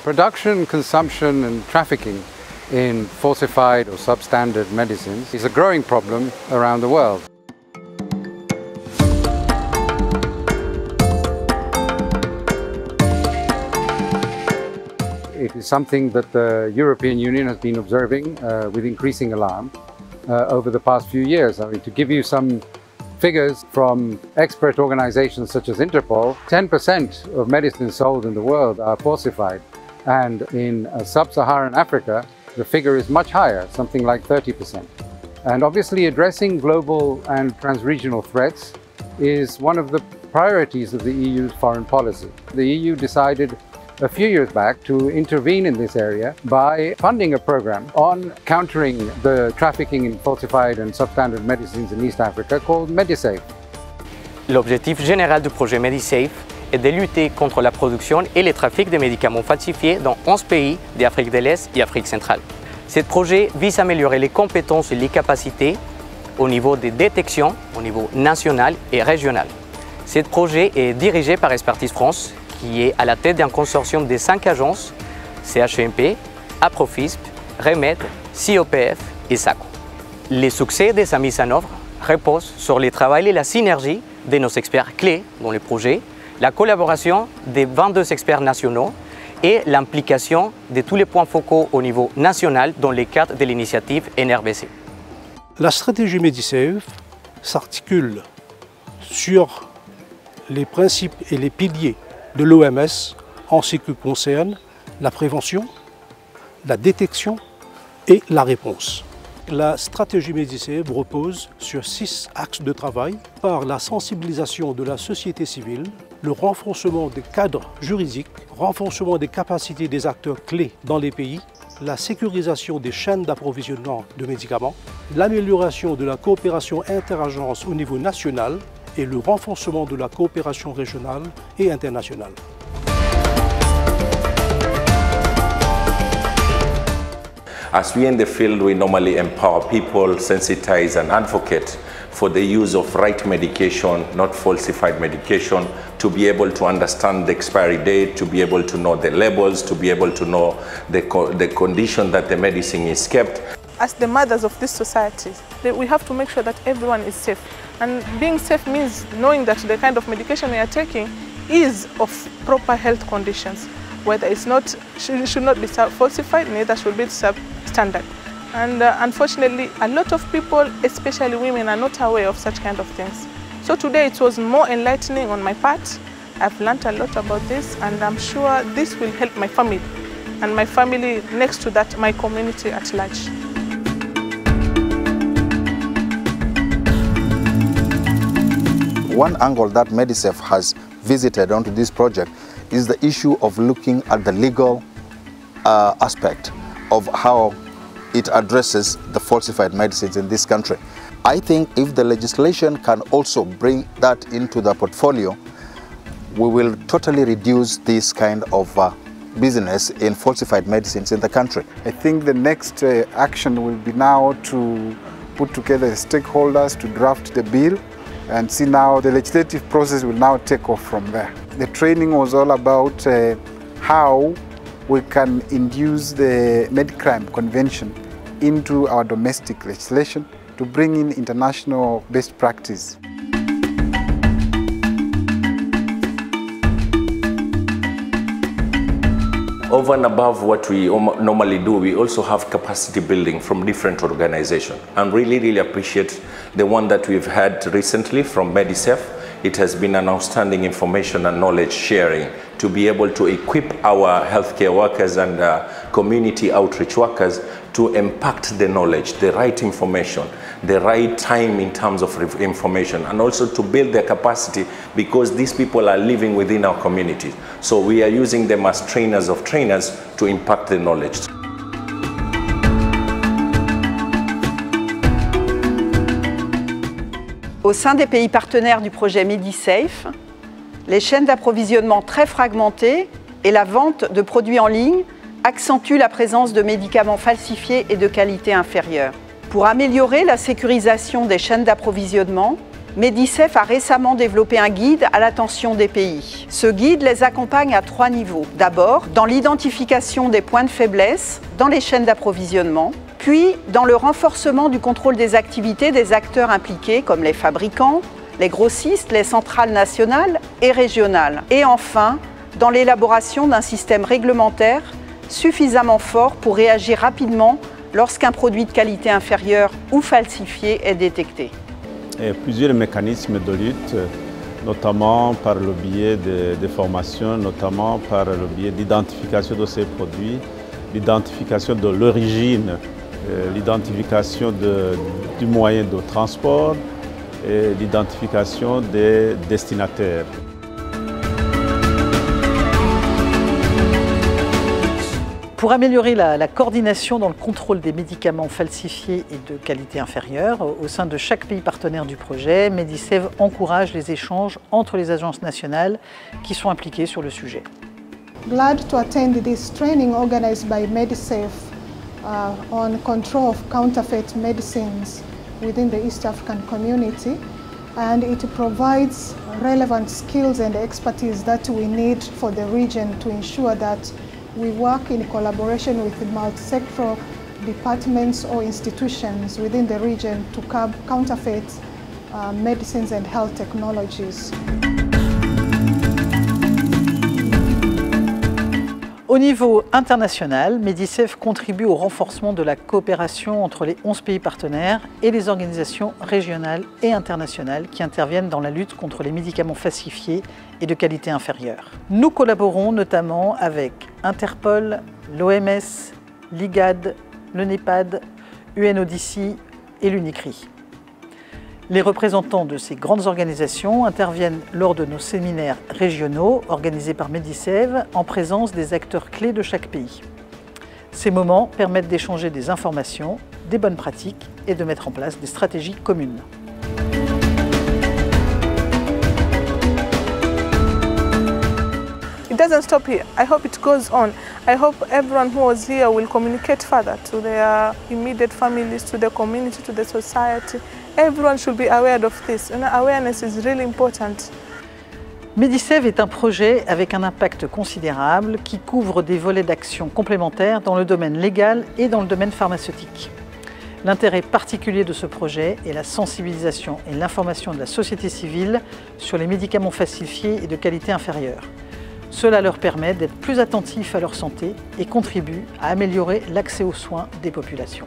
Production, consumption and trafficking in falsified or substandard medicines is a growing problem around the world. It is something that the European Union has been observing with increasing alarm over the past few years. I mean, to give you some figures from expert organizations such as Interpol, 10% of medicines sold in the world are falsified. And in sub-Saharan Africa, the figure is much higher, something like 30%. And obviously addressing global and trans-regional threats is one of the priorities of the EU's foreign policy. The EU decided a few years back to intervene in this area by funding a program on countering the trafficking in falsified and substandard medicines in East Africa called Medisafe. L'objectif général du projet Medisafe est de lutter contre la production et le trafic de médicaments falsifiés dans 11 pays d'Afrique de l'Est et Afrique centrale. Ce projet vise à améliorer les compétences et les capacités au niveau de détection, au niveau national et régional. Ce projet est dirigé par Expertise France, qui est à la tête d'un consortium de 5 agences, CHMP, Aprofisp, REMED, COPF et SACO. Le succès de sa mise en œuvre repose sur le travail et la synergie de nos experts clés dans le projet, la collaboration des 22 experts nationaux et l'implication de tous les points focaux au niveau national dans le cadre de l'initiative NRBC. La stratégie Medisafe s'articule sur les principes et les piliers de l'OMS en ce qui concerne la prévention, la détection et la réponse. La stratégie Medisafe repose sur 6 axes de travail par la sensibilisation de la société civile, le renforcement des cadres juridiques, renforcement des capacités des acteurs clés dans les pays, la sécurisation des chaînes d'approvisionnement de médicaments, l'amélioration de la coopération interagences au niveau national et le renforcement de la coopération régionale et internationale. As we in the field, we normally empower people, sensitize and advocate for the use of right medication, not falsified medication, to be able to understand the expiry date, to be able to know the labels, to be able to know the condition that the medicine is kept. As the mothers of this society, we have to make sure that everyone is safe. And being safe means knowing that the kind of medication we are taking is of proper health conditions, whether it's not, should not be falsified, neither should be substandard. And unfortunately, a lot of people, especially women, are not aware of such kind of things. So today it was more enlightening on my part. I've learned a lot about this, and I'm sure this will help my family, and my family next to that, my community at large. One angle that Medisafe has visited onto this project is the issue of looking at the legal aspect of how it addresses the falsified medicines in this country. I think if the legislation can also bring that into the portfolio, we will totally reduce this kind of business in falsified medicines in the country. I think the next action will be now to put together the stakeholders to draft the bill and see now the legislative process will now take off from there. The training was all about how we can induce the Medcrime Convention into our domestic legislation to bring in international best practice. Over and above what we normally do, we also have capacity building from different organizations. And really appreciate the one that we've had recently from Medisafe. It has been an outstanding information and knowledge sharing to be able to equip our healthcare workers and community outreach workers to impact the knowledge, the right information, the right time in terms of information, and also to build their capacity, because these people are living within our communities. So we are using them as trainers of trainers to impact the knowledge. Au sein des pays partenaires du projet Medisafe, les chaînes d'approvisionnement très fragmentées et la vente de produits en ligne accentuent la présence de médicaments falsifiés et de qualité inférieure. Pour améliorer la sécurisation des chaînes d'approvisionnement, Medicef a récemment développé un guide à l'attention des pays. Ce guide les accompagne à 3 niveaux. D'abord, dans l'identification des points de faiblesse dans les chaînes d'approvisionnement, puis dans le renforcement du contrôle des activités des acteurs impliqués comme les fabricants, les grossistes, les centrales nationales et régionales. Et enfin, dans l'élaboration d'un système réglementaire suffisamment fort pour réagir rapidement lorsqu'un produit de qualité inférieure ou falsifié est détecté. Et plusieurs mécanismes de lutte, notamment par le biais de formations, notamment par le biais d'identification de ces produits, l'identification de l'origine, l'identification du moyen de transport et l'identification des destinataires. Pour améliorer la coordination dans le contrôle des médicaments falsifiés et de qualité inférieure, au sein de chaque pays partenaire du projet, Medicef encourage les échanges entre les agences nationales qui sont impliquées sur le sujet. Glad to attend this training organized by Medicef on control of counterfeit medicines within the East African community, and it provides relevant skills and expertise that we need for the region to ensure that we work in collaboration with the multi-sectoral departments or institutions within the region to curb counterfeit medicines and health technologies. Au niveau international, Medicef contribue au renforcement de la coopération entre les 11 pays partenaires et les organisations régionales et internationales qui interviennent dans la lutte contre les médicaments falsifiés et de qualité inférieure. Nous collaborons notamment avec Interpol, l'OMS, l'IGAD, le NEPAD, UNODC et l'UNICRI. Les représentants de ces grandes organisations interviennent lors de nos séminaires régionaux organisés par Medicef en présence des acteurs clés de chaque pays. Ces moments permettent d'échanger des informations, des bonnes pratiques et de mettre en place des stratégies communes. It doesn't stop here. I hope it goes on. I hope everyone who was here will communicate further to their immediate families, to the community, to the society. Everyone should be aware of this. And awareness is really important. Medicef est un projet avec un impact considérable qui couvre des volets d'action complémentaires dans le domaine légal et dans le domaine pharmaceutique. L'intérêt particulier de ce projet est la sensibilisation et l'information de la société civile sur les médicaments falsifiés et de qualité inférieure. Cela leur permet d'être plus attentifs à leur santé et contribue à améliorer l'accès aux soins des populations.